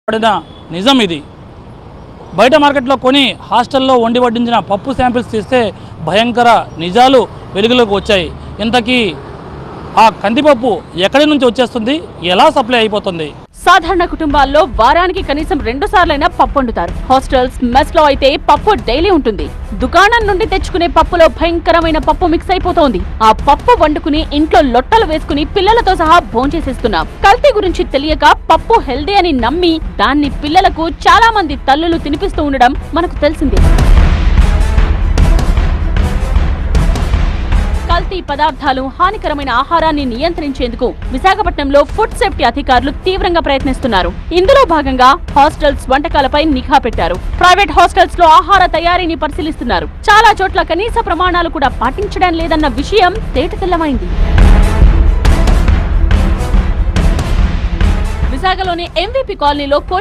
పడిన నిజం ఇది. బయట మార్కెట్లో కొని హాస్టల్లో వండి వడ్డించిన పప్పు శాంపిల్స్ తీస్తే భయంకర నిజాలు వెలుగులోకి వచ్చాయి. ఇంతకీ ఆ కందిపప్పు ఎక్కడి నుంచి వచ్చేస్తుంది, ఎలా సప్లై అయిపోతుంది? సాధారణ కుటుంబాల్లో వారానికి కనీసం 2 సార్లైనా పప్పు వండుతారు. హాస్టల్స్, మెస్ లో అయితే పప్పు డైలీ ఉంటుంది. దుకాణం నుండి తెచ్చుకునే పప్పులో భయంకరమైన పప్పు మిక్స్ అయిపోతోంది. ఆ పప్పు వండుకుని ఇంట్లో లొట్టలు వేసుకుని పిల్లలతో సహా భోంచేసేస్తున్నాం. కల్తీ గురించి తెలియక పప్పు హెల్దీ అని నమ్మి దాన్ని పిల్లలకు చాలా మంది తల్లులు తినిపిస్తూ ఉండడం మనకు తెలిసిందే. కల్తీ పదార్థాలు, హానికరమైన ఆహారాన్ని నియంత్రించేందుకు విశాఖపట్నంలో ఫుడ్ సేఫ్టీ అధికారులు తీవ్రంగా ప్రయత్నిస్తున్నారు. ఇందులో భాగంగా హాస్టల్స్ వంటకాలపై నిఘా పెట్టారు. ప్రైవేట్ హాస్టల్స్ లో ఆహార తయారీని పరిశీలిస్తున్నారు. చాలా చోట్ల కనీస ప్రమాణాలు కూడా పాటించడం లేదన్న విషయం తేటతెల్లమైంది. విశాఖలోని MVP కాలనీలో